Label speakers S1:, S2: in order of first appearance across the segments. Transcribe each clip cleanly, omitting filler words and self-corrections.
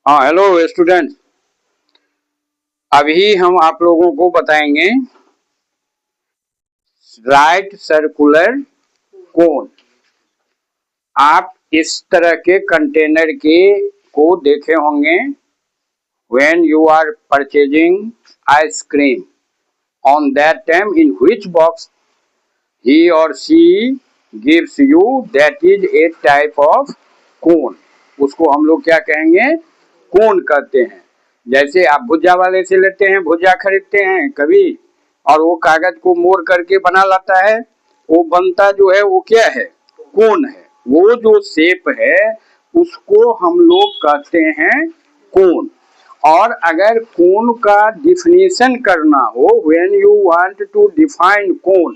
S1: हाँ, hello student. अभी हम आप लोगों को बताएंगे राइट सर्कुलर कोन। आप इस तरह के कंटेनर के को देखे होंगे। When you are purchasing ice cream, on that time in which box he और she gives you, that is a type of cone. उसको हम लोग क्या कहेंगे? कोन कहते हैं। जैसे आप भुजा वाले से लेते हैं, भुजा खरीदते हैं कभी, और वो कागज को मोड़ करके बना लाता है। वो बनता जो है वो क्या है? कोन है। वो जो शेप है उसको हम लोग कहते हैं कोन। और अगर कोन का डिफिनीशन करना हो, when you want to define cone,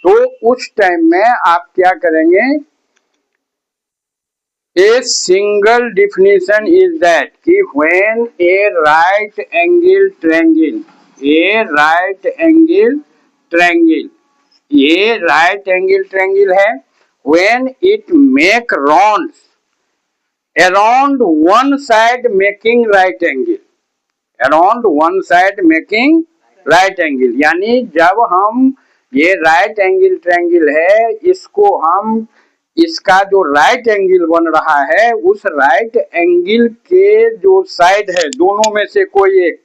S1: तो उस टाइम में आप क्या करेंगे? A single definition is that कि when a right angle triangle, a right angle triangle, ये right angle triangle है, when it make rounds around one side making right angle, around one side making right angle, यानी जब हम ये right angle triangle है, इसको हम इसका जो राइट एंगल बन रहा है उस राइट एंगल के जो साइड है दोनों में से कोई एक,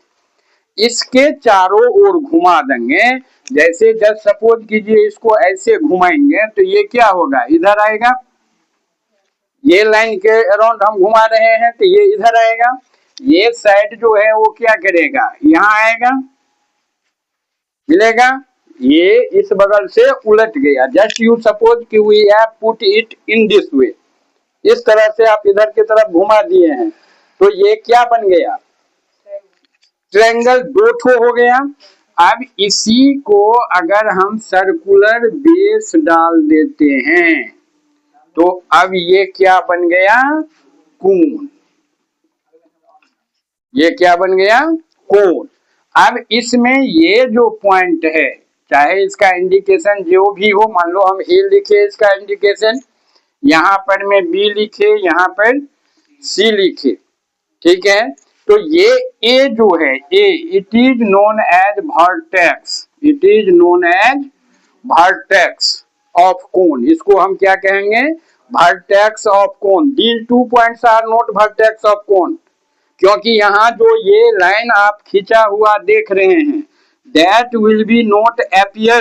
S1: इसके चारों ओर घुमा देंगे। जैसे जस्ट सपोज कीजिए इसको ऐसे घुमाएंगे तो ये क्या होगा? इधर आएगा। ये लाइन के अराउंड हम घुमा रहे हैं तो ये इधर आएगा। ये साइड जो है वो क्या करेगा? यहाँ आएगा, मिलेगा। ये इस बगल से उलट गया। जस्ट यू सपोज कि we have put it in this way, इस तरह से आप इधर की तरफ घुमा दिए हैं तो ये क्या बन गया? ट्रायंगल। दो ठो हो गया। अब इसी को अगर हम सर्कुलर बेस डाल देते हैं तो अब ये क्या बन गया? कोन। ये क्या बन गया? कोन। अब इसमें ये जो पॉइंट है, चाहे इसका इंडिकेशन जो भी हो, मान लो हम ए लिखे इसका इंडिकेशन, यहाँ पर में बी लिखे, यहाँ पर सी लिखे, ठीक है। तो ये ए जो है, A, it is known as vertex, it is known as vertex of cone. इसको हम क्या कहेंगे? Vertex of cone. These two points are not vertex of cone, क्योंकि यहाँ जो ये लाइन आप खींचा हुआ देख रहे हैं, that will be not appear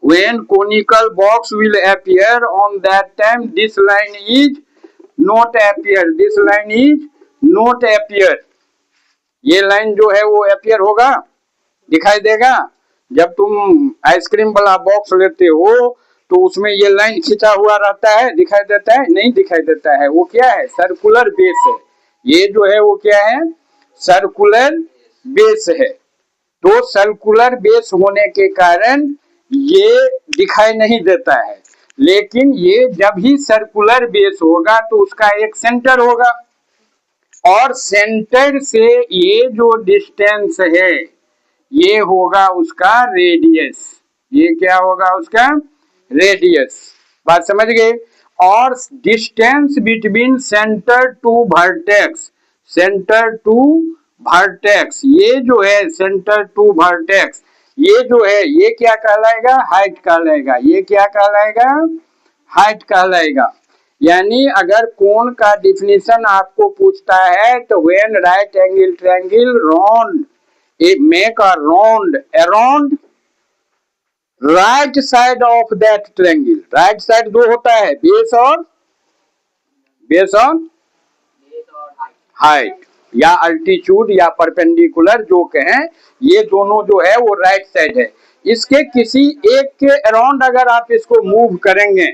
S1: when conical box will appear, on that time this line is not appear, this line is not appear। ये लाइन जो है वो appear होगा, दिखाई देगा। जब तुम आइसक्रीम वाला बॉक्स लेते हो तो उसमें ये लाइन खींचा हुआ रहता है, दिखाई देता है? नहीं दिखाई देता है। वो क्या है? सर्कुलर बेस है। ये जो है वो क्या है? सर्कुलर बेस है। तो सर्कुलर बेस होने के कारण ये दिखाई नहीं देता है। लेकिन ये जब ही सर्कुलर बेस होगा तो उसका एक सेंटर होगा, और सेंटर से ये जो डिस्टेंस है ये होगा उसका रेडियस। ये क्या होगा? उसका रेडियस। बात समझ गए? और distance between centre to vertex, centre to vertex, ये जो है सेंटर टू वर्टेक्स, ये जो है ये क्या कहलाएगा? हाइट कहलाएगा। ये क्या कहलाएगा? हाइट कहलाएगा। यानी अगर कोण का डिफिनीशन आपको पूछता है तो when right angle triangle round, make a round around right side of that triangle. Right side दो होता है, बेस और हाइट, या अल्टीट्यूड या परपेंडिकुलर जो कहें, ये दोनों जो है वो राइट साइड है। इसके किसी एक के अराउंड अगर आप इसको मूव करेंगे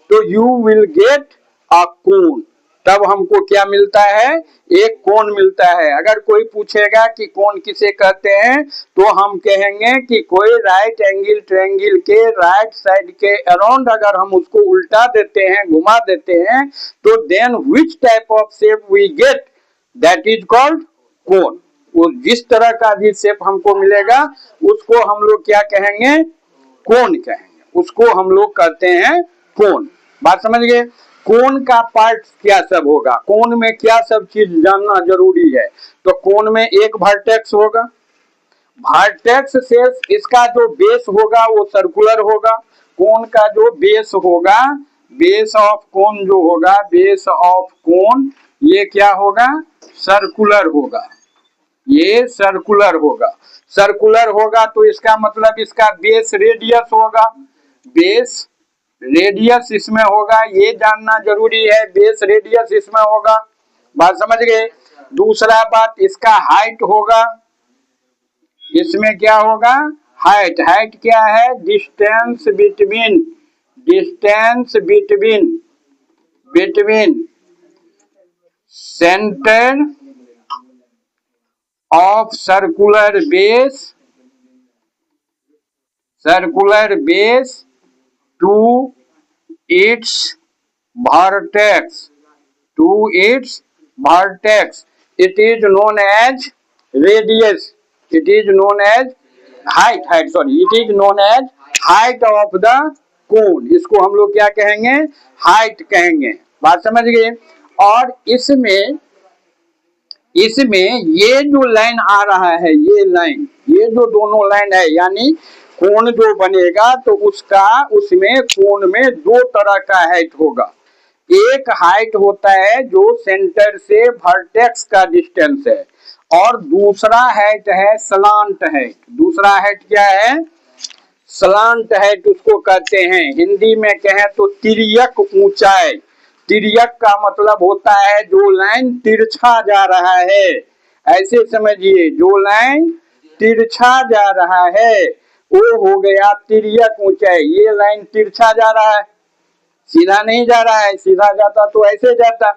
S1: तो यू विल गेट अ कोन। तब हमको क्या मिलता है? एक कोन मिलता है। अगर कोई पूछेगा कि कोन किसे कहते हैं तो हम कहेंगे कि कोई राइट एंगल ट्रायंगल के राइट साइड के अराउंड अगर हम उसको उल्टा देते हैं, घुमा देते हैं, तो then which type of shape we get, that is called cone. वो जिस तरह का भी शेप हमको मिलेगा उसको हम लोग क्या कहेंगे? कोन कहेंगे। उसको हम लोग कहते हैं कोन। बात समझ गए? कोण का पार्ट क्या सब होगा, कोण में क्या सब चीज जानना जरूरी है। तो कोण में एक वर्टेक्स होगा, वर्टेक्स से इसका जो बेस होगा वो सर्कुलर होगा। कोण का जो बेस होगा, बेस ऑफ कोण जो होगा, बेस ऑफ कोण ये क्या होगा, सर्कुलर होगा, ये सर्कुलर होगा। सर्कुलर होगा तो इसका मतलब इसका बेस रेडियस होगा, बेस रेडियस इसमें होगा, ये जानना जरूरी है, बेस रेडियस इसमें होगा। बात समझ गए। दूसरा बात इसका हाइट होगा, इसमें क्या होगा, हाइट। हाइट क्या है, distance between, distance between, between centre of circular base, circular base to its vertex, to its vertex, it is known as radius, it is known as height, it is known as height of the cone, इसको हम लोग क्या कहेंगे, height कहेंगे। बात समझ गए। और इसमें ये जो लाइन आ रहा है, ये लाइन, ये जो दोनों लाइन है, यानी कोण जो बनेगा तो उसका, उसमें कोण में दो तरह का हाइट होगा। एक हाइट होता है जो सेंटर से वर्टेक्स का डिस्टेंस है, और दूसरा हाइट है स्लांट हाइट। दूसरा हाइट क्या है, स्लांट हाइट उसको कहते हैं। हिंदी में कहें तो तिर्यक ऊंचाई। तिर्यक का मतलब होता है जो लाइन तिरछा जा रहा है, ऐसे समझिए, जो लाइन तिरछा जा रहा है वो हो गया तिर्यक ऊंचाई। ये लाइन तिरछा जा रहा है, सीधा नहीं जा रहा है, सीधा जाता तो ऐसे जाता,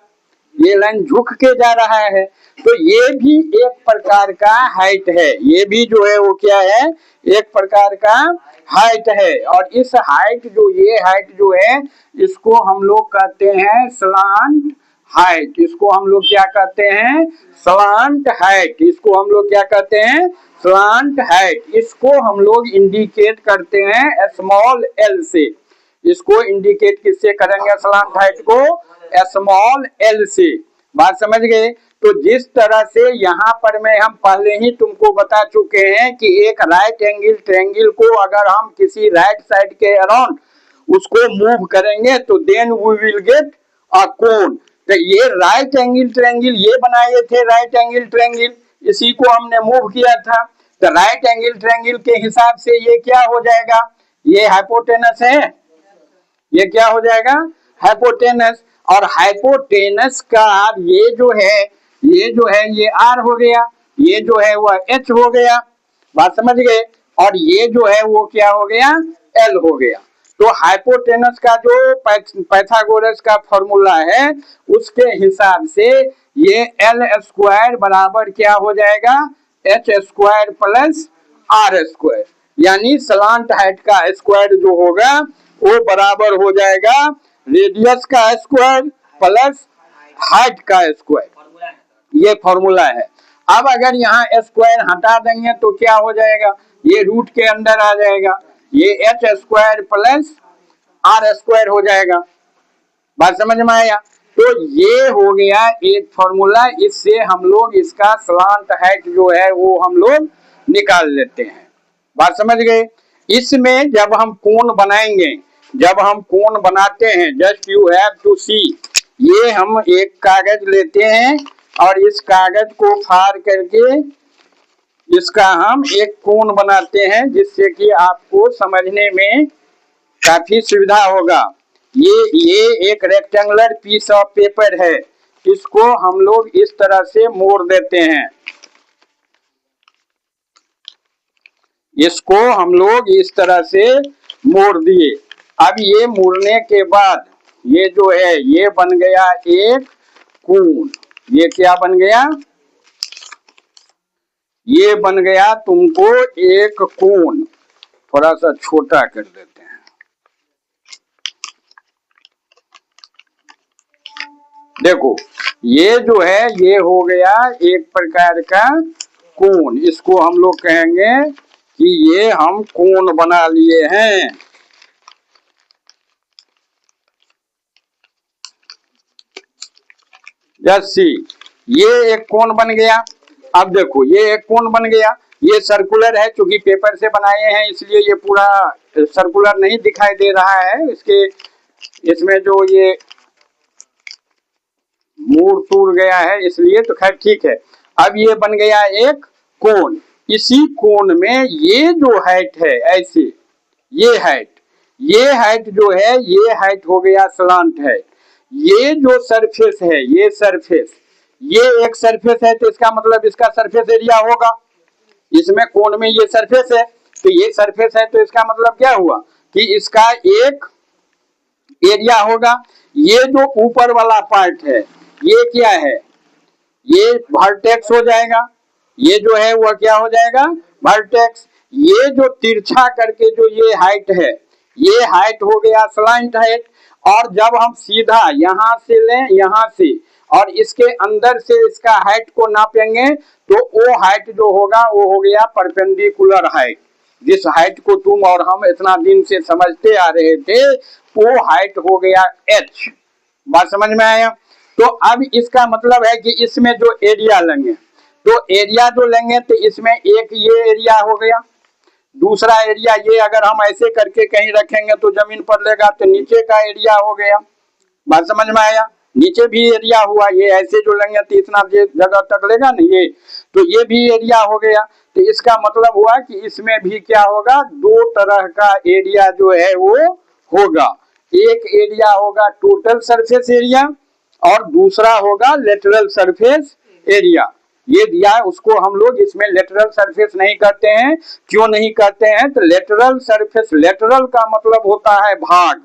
S1: ये लाइन झुक के जा रहा है, तो ये भी एक प्रकार का हाइट है, ये भी जो है वो क्या है, एक प्रकार का हाइट है। और इस हाइट जो, ये हाइट जो है इसको हम लोग कहते हैं स्लांट हाइट, इसको हम लोग क्या कहते हैं, स्लांट हाइट, इसको हम लोग क्या कहते हैं, स्लांट हाइट। इसको हम लोग इंडिकेट करते हैं स्मॉल एल से, इसको इंडिकेट किससे करेंगे, स्लांट हाइट को स्मॉल एल से। बात समझ गए। तो जिस तरह से यहाँ पर में हम पहले ही तुमको बता चुके हैं कि एक राइट एंगल ट्रायंगल को अगर हम किसी राइट साइड के अराउंड उसको मूव करेंगे तो then we will get a कोण। तो ये राइट एंगल ट्रायंगल ये बनाए थे, राइट एंगल ट्रायंगल, इसी को हमने मूव किया था। तो राइट एंगल ट्रायंगल के हिसाब से ये क्या हो जाएगा, ये हाइपोटेनस है, ये क्या हो जाएगा, हाइपोटेनस। और हाइपोटेनस का ये जो है, ये जो है ये आर हो गया, ये जो है वह एच हो गया। बात समझ गए। और ये जो है वो क्या हो गया, एल हो गया। तो हाइपोटेनस का जो पाइथागोरस का फॉर्मूला है उसके हिसाब से ये एल स्क्वायर बराबर क्या हो जाएगा, H square plus R square, यानी स्लांट हाइट का स्क्वायर जो होगा वो बराबर हो जाएगा रेडियस का स्क्वायर प्लस हाइट का स्क्वायर, ये फॉर्मूला है। अब अगर यहाँ स्क्वायर हटा देंगे तो क्या हो जाएगा, ये रूट के अंदर आ जाएगा, ये H square plus R square हो जाएगा। बात समझ में आया। तो ये हो गया एक फॉर्मूला, इससे हम लोग इसका स्लांट हाइट जो है वो हम लोग निकाल लेते हैं। बात समझ गए। इसमें जब हम कोण बनाएंगे, जब हम कोण बनाते हैं, जस्ट यू हैव टू सी, ये हम एक कागज लेते हैं और इस कागज को फाड़ करके इसका हम एक कोण बनाते हैं, जिससे कि आपको समझने में काफी सुविधा होगा। ये एक रेक्टेंगुलर पीस ऑफ पेपर है, इसको हम लोग इस तरह से मोड़ देते हैं, इसको हम लोग इस तरह से मोड़ दिए। अब ये मोड़ने के बाद ये जो है ये बन गया एक कोण, ये क्या बन गया, ये बन गया तुमको एक कोण। थोड़ा सा छोटा कर देते हैं, देखो ये जो है ये हो गया एक प्रकार का कोण, इसको हम लोग कहेंगे कि ये हम कोण बना लिए हैं। यस सी। ये एक कोण बन गया। अब देखो ये एक कोण बन गया, ये सर्कुलर है, क्योंकि पेपर से बनाए हैं इसलिए ये पूरा सर्कुलर नहीं दिखाई दे रहा है। इसमें जो ये मुड़ टूट गया है इसलिए, तो खैर ठीक है। अब ये बन गया एक कोण। इसी कोण में ये जो हाइट है ऐसे, ये हाइट जो है, ये हाइट हो गया स्लांट हाइट। ये जो सरफेस है, ये सरफेस, ये एक सरफेस है, तो इसका मतलब इसका सरफेस एरिया होगा। इसमें कोण में ये सरफेस है, तो ये सरफेस है, तो इसका मतलब क्या हुआ कि इसका एक एरिया होगा। ये जो ऊपर वाला पार्ट है ये क्या है, ये वर्टेक्स हो जाएगा। ये जो है वह क्या हो जाएगा, वर्टेक्स। ये जो तिरछा करके जो ये हाइट है, ये हाइट हो गया स्लांट हाइट। और जब हम सीधा यहां से लें, यहां से, और इसके अंदर से इसका हाइट को नापेंगे, तो वो हाइट जो होगा वो हो गया परपेंडिकुलर हाइट। जिस हाइट को तुम और हम इतना दिन से समझते आ रहे थे, वो हाइट हो गया h। बात समझ में आया? तो अब इसका मतलब है कि इसमें जो एरिया लेंगे, तो एरिया जो लेंगे, तो इसमें एक ये एरिया हो गया, दूसरा एरिया ये अगर हम ऐसे करके कहीं रखेंगे तो जमीन पर लेगा, तो नीचे का एरिया हो गया। बात समझ में आया? नीचे भी एरिया हुआ, ये ऐसे जो लेंगे तो इतना जगह तक लेगा ना ये, तो ये भी एरिया हो गया। तो इसका मतलब हुआ कि इसमें भी क्या होगा, दो तरह का एरिया जो है वो होगा। एक एरिया होगा टोटल सरफेस एरिया, और दूसरा होगा लेटरल सरफेस एरिया। ये दिया है, उसको हम लोग इसमें लेटरल सरफेस नहीं करते हैं। क्यों नहीं करते हैं? तो लेटरल सरफेस, लेटरल का मतलब होता है भाग।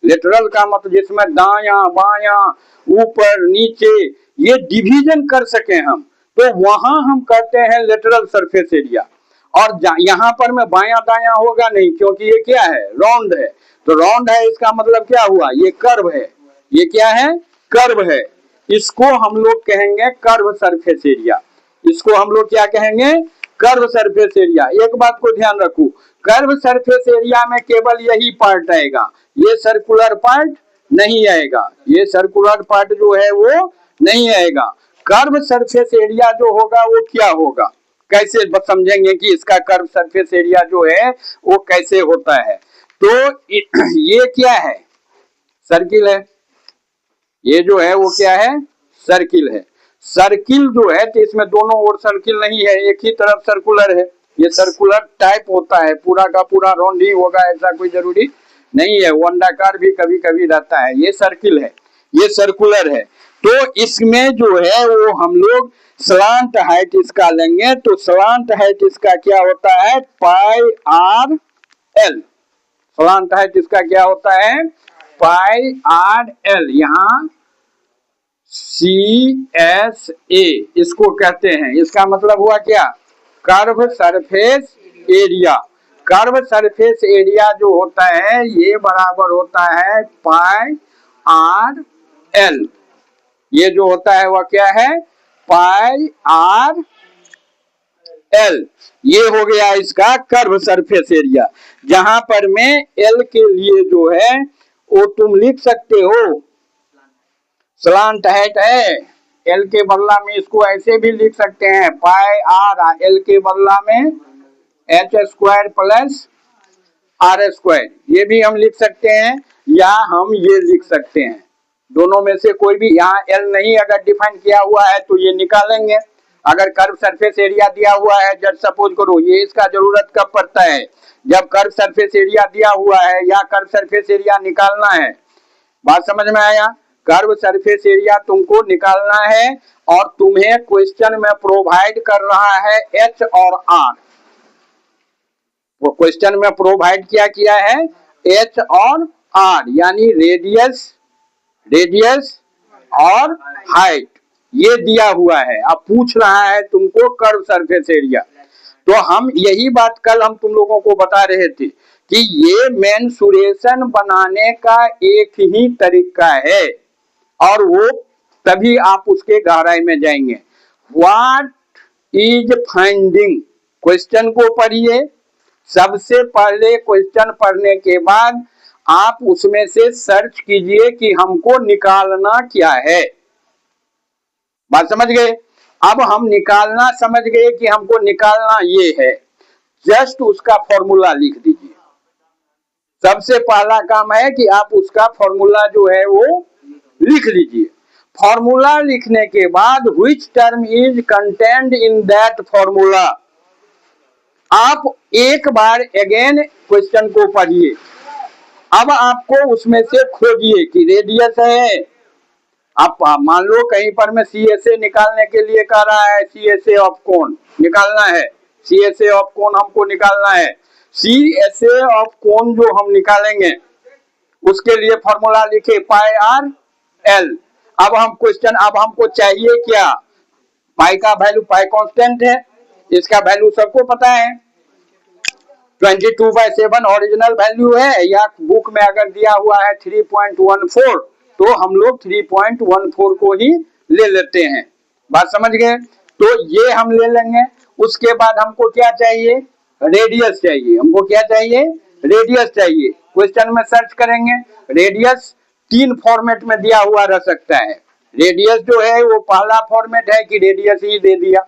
S1: लेटरल का मतलब जिसमें दायां बायां ऊपर नीचे ये डिवीजन कर सके हम, तो वहां हम करते हैं लेटरल सरफेस एरिया। और यहाँ पर में बायां दायां होगा नहीं, क्योंकि ये क्या है, राउंड है। तो राउंड है, इसका मतलब क्या हुआ, ये कर्व है। ये क्या है, कर्व है। इसको हम लोग कहेंगे कर्व सरफेस एरिया। इसको हम लोग क्या कहेंगे, कर्व सरफेस एरिया। एक बात को ध्यान रखो, कर्व सरफेस एरिया में केवल यही पार्ट आएगा, ये सर्कुलर पार्ट नहीं आएगा। ये सर्कुलर पार्ट जो है वो नहीं आएगा। कर्व सरफेस एरिया जो होगा वो क्या होगा, कैसे समझेंगे कि इसका कर्व सरफेस एरिया जो है वो कैसे होता है। तो ये क्या है, सर्किल है। ये जो है वो क्या है, सर्किल है। सर्किल जो है, तो इसमें दोनों ओर सर्किल नहीं है, एक ही तरफ सर्कुलर है। ये सर्कुलर टाइप होता है, पूरा का पूरा राउंड ही होगा ऐसा कोई जरूरी नहीं है, वो अंडाकार भी कभी कभी रहता है। ये सर्किल है, ये सर्कुलर है। तो इसमें जो है वो हम लोग स्लांट हाइट इसका लेंगे, तो स्लांट हाइट इसका क्या होता है, पाई आर एल। स्लांट हाइट इसका क्या होता है, पाई आर एल। यहाँ CSA इसको कहते हैं। इसका मतलब हुआ क्या, curve surface area. Curve surface area जो होता है ये बराबर होता है पाई आर एल। ये जो होता है वह क्या है, पाई आर एल। ये हो गया इसका कर्व सरफेस एरिया। जहां पर में एल के लिए जो है वो तुम लिख सकते हो, स्लांट हाइट है, एल के बदला में इसको ऐसे भी लिख सकते हैं, पाई आर एल के बदला में H square plus R square, ये भी हम लिख सकते हैं, या हम ये लिख सकते हैं। दोनों में से कोई भी, यहाँ एल नहीं अगर डिफाइन किया हुआ है तो ये निकालेंगे। अगर कर्व सरफेस एरिया दिया हुआ है, जब सपोज करो, ये इसका जरूरत कब पड़ता है, जब कर्व सरफेस एरिया दिया हुआ है या कर्व सरफेस एरिया निकालना है। बात समझ में आया? कर्व सरफेस एरिया तुमको निकालना है, और तुम्हें क्वेश्चन में प्रोवाइड कर रहा है एच और आर। वो क्वेश्चन में प्रोवाइड क्या किया है, एच और आर, यानी रेडियस और हाइट, ये दिया हुआ है। अब पूछ रहा है तुमको कर्व सरफेस एरिया। तो हम यही बात कल हम तुम लोगों को बता रहे थे कि ये मेंसुरेशन बनाने का एक ही तरीका है, और वो तभी आप उसके गहराई में जाएंगे। व्हाट इज फाइंडिंग, क्वेश्चन को पढ़िए। सबसे पहले क्वेश्चन पढ़ने के बाद आप उसमें से सर्च कीजिए कि हमको निकालना क्या है। बात समझ गए। अब हम निकालना समझ गए कि हमको निकालना ये है, जस्ट उसका फॉर्मूला लिख दीजिए। सबसे पहला काम है कि आप उसका फॉर्मूला जो है वो लिख लीजिए। फॉर्मूला लिखने के बाद which term is content in that formula, आप एक बार अगेन क्वेश्चन को पढ़िए। अब आपको उसमें से खोजिए कि रेडियस है। आप मान लो कहीं पर मैं CSA निकालने के लिए कह रहा है, CSA ऑफ कोण निकालना है, CSA ऑफ कोण हमको निकालना है। CSA ऑफ कोण जो हम निकालेंगे उसके लिए फॉर्मूला लिखे पाई आर एल। अब हम क्वेश्चन, अब हमको चाहिए क्या, पाई का वैल्यू, पाई कांस्टेंट है, इसका वैल्यू सबको पता है 22/7 ओरिजिनल वैल्यू है, या बुक में अगर दिया हुआ है 3.14 तो हम लोग 3.14 को ही ले लेते हैं। बात समझ गए। तो ये हम ले लेंगे। उसके बाद हमको क्या चाहिए, रेडियस चाहिए। हमको क्या चाहिए, रेडियस चाहिए। क्वेश्चन में सर्च करेंगे, रेडियस 3 फॉर्मेट में दिया हुआ रह सकता है। रेडियस जो है वो पहला फॉर्मेट है कि रेडियस ही दे दिया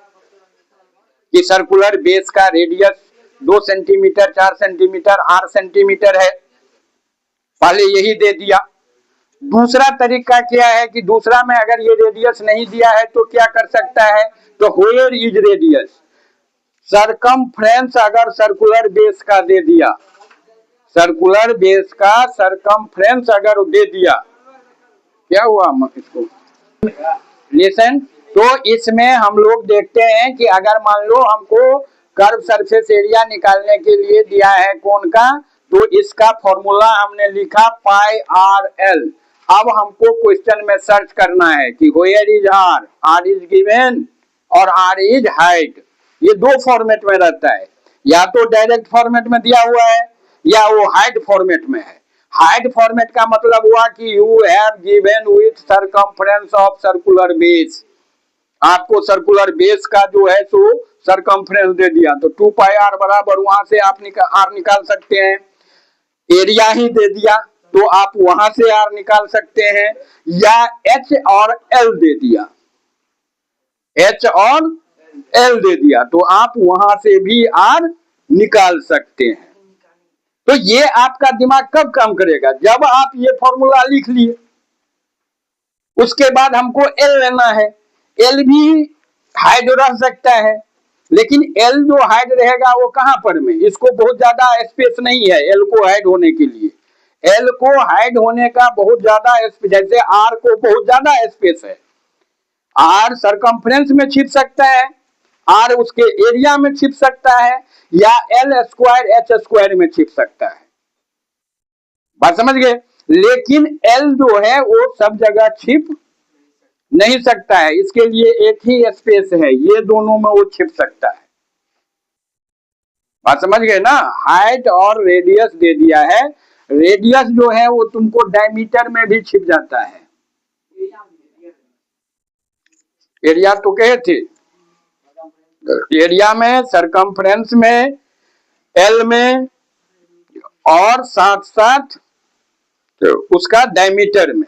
S1: कि सर्कुलर बेस का रेडियस 2 सेंटीमीटर, 4 सेंटीमीटर, 8 सेंटीमीटर है, पहले यही दे दिया। दूसरा तरीका क्या है कि दूसरा में अगर ये रेडियस नहीं दिया है तो क्या कर सकता है, तो वेयर इज रेडियस, सरकमफ्रेंस अगर सर्कुलर बेस का दे दिया, सर्कुलर बेस का सरकमफ्रेंस अगर दे दिया, क्या हुआ इसको लेसन। तो इसमें हम लोग देखते हैं कि अगर मान लो हमको कर्व सरफेस एरिया निकालने के लिए दिया है कोण का, तो इसका फॉर्मूला हमने लिखा पाई आर एल। अब हमको क्वेश्चन में सर्च करना है कि where is R, R is given और आर इज हाइट। ये 2 फॉर्मेट में रहता है, या तो डायरेक्ट फॉर्मेट में दिया हुआ है या वो हाइट फॉर्मेट में है। हाइट फॉर्मेट का मतलब हुआ कि you have given with circumference of circular base, आपको सर्कुलर बेस का जो है सो सरकमफ्रेंस दे दिया, तो 2 पाई आर बराबर वहां से आप आर निकाल सकते हैं। एरिया ही दे दिया तो आप वहां से आर निकाल सकते हैं, या एच और एल दे दिया, एच और एल दे दिया तो आप वहां से भी आर निकाल सकते हैं। तो ये आपका दिमाग कब काम करेगा, जब आप ये फॉर्मूला लिख लिए। उसके बाद हमको एल लेना है। एल भी हाइड रह सकता है, लेकिन एल जो हाइड रहेगा वो कहां पर में, इसको बहुत ज्यादा स्पेस नहीं है एल को हाइड होने के लिए। एल को हाइड होने का बहुत ज्यादा, जैसे आर को बहुत ज्यादा स्पेस है। आर सरकमफ्रेंस में छिप सकता है, आर उसके एरिया में छिप सकता है, या एल स्क्वायर एच स्क्वायर में छिप सकता है। बात समझ गए। लेकिन एल जो है वो सब जगह छिप नहीं सकता है, इसके लिए एक ही स्पेस है, ये दोनों में वो छिप सकता है। बात समझ गए ना। हाइट और रेडियस दे दिया है, रेडियस जो है वो तुमको डायमीटर में भी छिप जाता है। एरिया तो कहे थे, एरिया में, सरकमफ्रेंस में, एल में, और साथ साथ तो उसका डायमीटर में,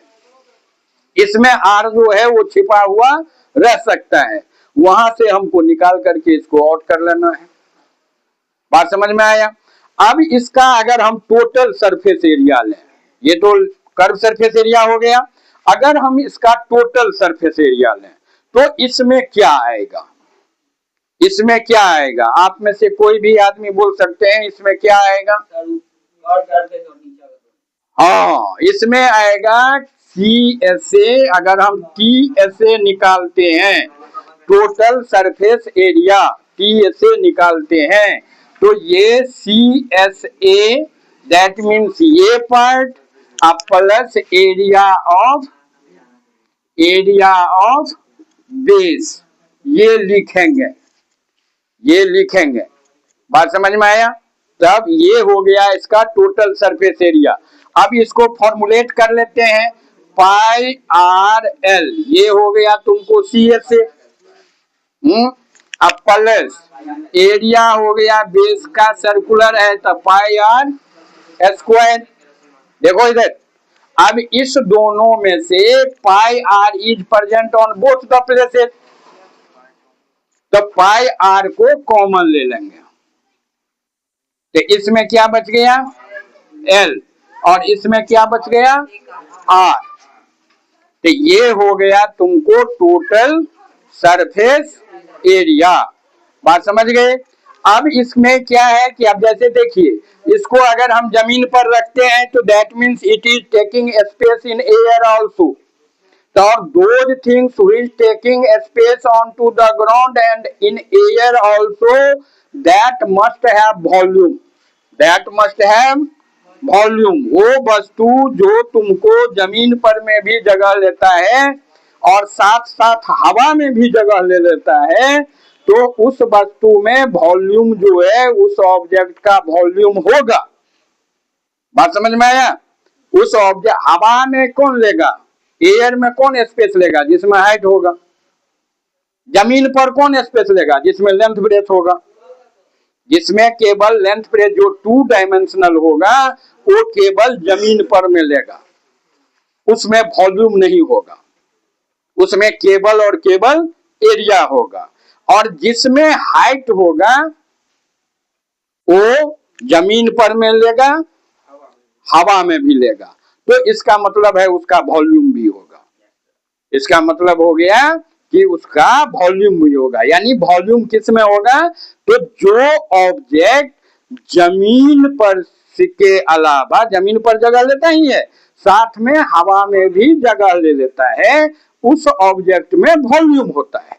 S1: इसमें आर जो है वो छिपा हुआ रह सकता है। वहां से हमको निकाल करके इसको आउट कर लेना है। बात समझ में आया। अब इसका अगर हम टोटल सरफेस एरिया लें, ये तो कर्व सरफेस एरिया हो गया। अगर हम इसका टोटल सरफेस एरिया लें तो इसमें क्या आएगा, इसमें क्या आएगा, आप में से कोई भी आदमी बोल सकते हैं इसमें क्या आएगा। हाँ, इसमें आएगा CSA। अगर हम TSA निकालते हैं, टोटल सरफेस एरिया TSA निकालते हैं, तो ये CSA दैट मीन्स ये part plus area of base, ये लिखेंगे, ये लिखेंगे। बात समझ में आया। तब ये हो गया इसका टोटल सरफेस एरिया। अब इसको फॉर्मुलेट कर लेते हैं, पाई आर एल, ये हो गया तुमको CSA, अब प्लस एरिया हो गया बेस का, सर्कुलर है तो पाई आर स्क्वायर। देखो इधर, अब इस दोनों में से pi r is present on both the places, तो पाई आर को कॉमन ले लेंगे, तो इसमें क्या बच गया एल, और इसमें क्या बच गया आर। तो ये हो गया तुमको टोटल सरफेस एरिया। बात समझ गए। अब इसमें क्या है कि अब जैसे देखिए, इसको अगर हम जमीन पर रखते हैं तो that means it is taking space in air also, तो those things which taking space onto the ground and in air also, that must have volume, that must have volume. वो वस्तु जो तुमको जमीन पर में भी जगह लेता है और साथ साथ हवा में भी जगह ले लेता है, तो उस वस्तु में वॉल्यूम जो है उस ऑब्जेक्ट का वॉल्यूम होगा। बात समझ में आया। उस ऑब्जेक्ट हवा में कौन लेगा, एयर में कौन स्पेस लेगा जिसमें हाइट होगा, जमीन पर कौन स्पेस लेगा जिसमें लेंथ ब्रेथ होगा, जिसमें केवल लेंथ ब्रेथ जो 2 डायमेंशनल होगा वो केवल जमीन पर में लेगा, उसमें वॉल्यूम नहीं होगा, उसमें केवल और केवल एरिया होगा। और जिसमें हाइट होगा वो जमीन पर में लेगा, हवा में भी लेगा, तो इसका मतलब है उसका वॉल्यूम भी होगा। इसका मतलब हो गया कि उसका वॉल्यूम भी होगा। यानी वॉल्यूम किस में होगा, तो जो ऑब्जेक्ट जमीन पर के अलावा, जमीन पर जगह लेता ही है साथ में हवा में भी जगह ले लेता है, उस ऑब्जेक्ट में वॉल्यूम होता है।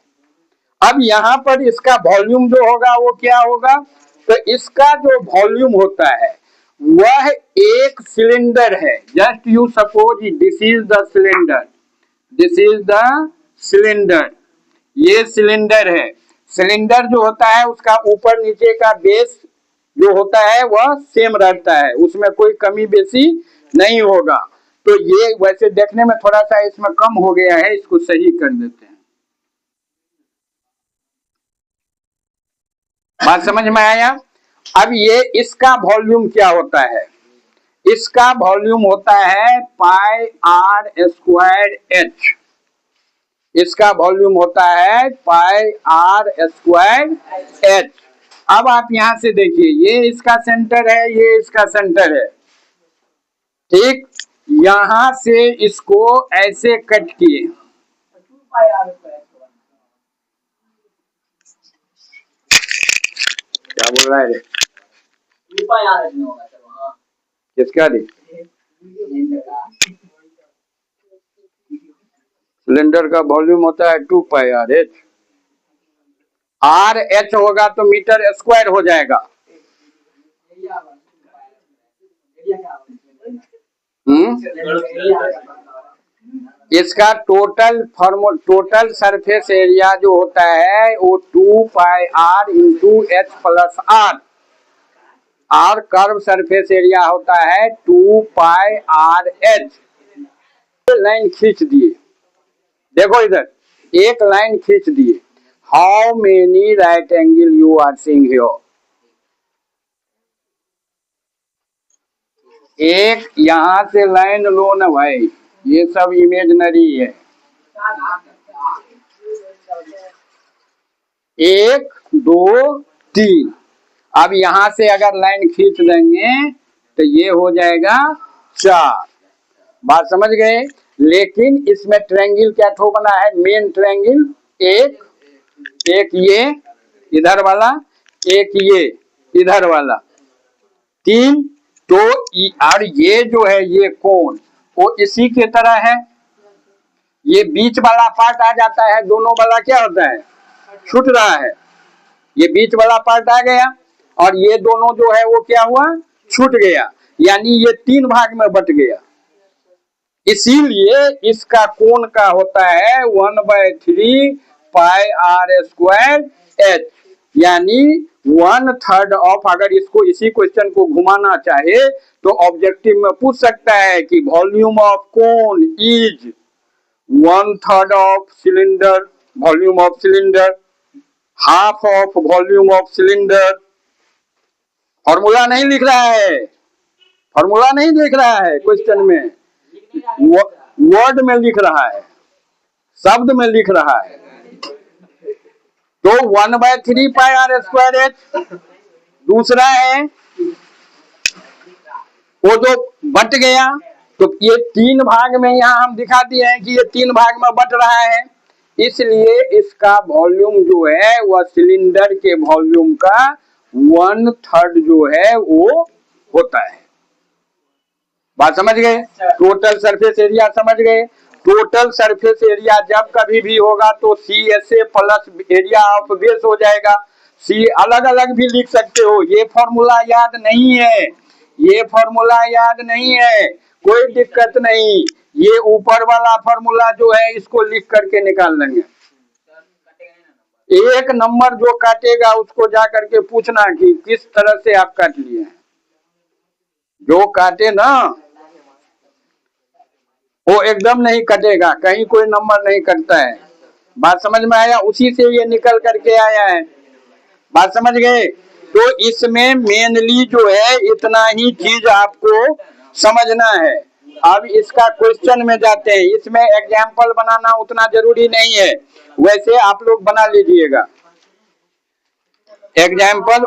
S1: अब यहाँ पर इसका वॉल्यूम जो होगा वो क्या होगा, तो इसका जो वॉल्यूम होता है वह एक सिलेंडर है। Just you suppose this is the cylinder, this is the cylinder, ये सिलेंडर है। सिलेंडर जो होता है उसका ऊपर नीचे का बेस जो होता है वह सेम रहता है, उसमें कोई कमी बेसी नहीं होगा। तो ये वैसे देखने में थोड़ा सा इसमें कम हो गया है, इसको सही कर देते हैं। बात समझ में आया। अब ये इसका वॉल्यूम क्या होता है, इसका वॉल्यूम होता है पाई आर स्क्वायर एच, इसका वॉल्यूम होता है पाई आर स्क्वायर एच। अब आप यहां से देखिए, ये इसका सेंटर है, ये इसका सेंटर है, ठीक। यहां से इसको ऐसे कट किए, क्या बोल रहा है रे, किसका रे, सिलेंडर का वॉल्यूम होता है 2 pi R H. R H होगा तो मीटर स्क्वायर हो जाएगा। इसका टोटल सरफेस एरिया जो होता है वो 2 pi r into h plus r, और कर्व सरफेस एरिया होता है 2 पाई आर एच। लाइन खींच दिए, देखो इधर एक लाइन खींच दिए। How many right angle you are seeing here, एक यहां से लाइन लो ना भाई, ये सब इमेजिनरी है। 1 2 3, अब यहां से अगर लाइन खींच देंगे तो ये हो जाएगा 4। बात समझ गए। लेकिन इसमें ट्रायंगल क्या ठो बना है, मेन ट्रायंगल, एक ये इधर वाला, एक ये इधर वाला, 3। तो और ये जो है ये कोण वो इसी के तरह है, ये बीच वाला पार्ट आ जाता है, दोनों वाला क्या होता है छूट रहा है, ये बीच वाला पार्ट आ गया और ये दोनों जो है वो क्या हुआ छूट गया, यानी ये 3 भाग में बट गया। इसीलिए इसका कोण का होता है 1/3 पाई आर स्क्वायर एच, यानी 1/3 ऑफ, अगर इसको इसी क्वेश्चन को घुमाना चाहे तो ऑब्जेक्टिव में पूछ सकता है कि volume of cone is 1/3 of cylinder, volume of cylinder, half of volume of cylinder. Formula नहीं लिख रहा है, फॉर्मूला नहीं लिख रहा है क्वेश्चन में, वर्ड में लिख रहा है, शब्द में लिख रहा है। तो 1/3 पाई आर स्क्वायर एच। दूसरा है वो जो बट गया, तो ये 3 भाग में यहाँ हम दिखा दिए हैं कि ये 3 भाग में बट रहा है, इसलिए इसका वॉल्यूम जो है वह सिलेंडर के वॉल्यूम का 1/3 जो है वो होता है। बात समझ गए? टोटल सरफेस एरिया समझ गए? टोटल सरफेस एरिया जब कभी भी होगा तो CSA plus area of base हो जाएगा। सी अलग अलग भी लिख सकते हो, ये फॉर्मूला याद नहीं है, ये फॉर्मूला याद नहीं है, कोई दिक्कत नहीं। ये ऊपर वाला फॉर्मूला जो है इसको लिख करके निकाल लेंगे। एक नंबर जो काटेगा उसको जा करके पूछना कि किस तरह से आप काट लिए हैं। जो काटे ना वो एकदम नहीं कटेगा, कहीं कोई नंबर नहीं कटता है। बात समझ में आया? उसी से ये निकल करके आया है। बात समझ गए? तो इसमें मेनली जो है इतना ही चीज आपको समझना है। अब इसका क्वेश्चन में जाते हैं। इसमें एग्जाम्पल बनाना उतना जरूरी नहीं है, वैसे आप लोग बना लीजिएगा एग्जाम्पल।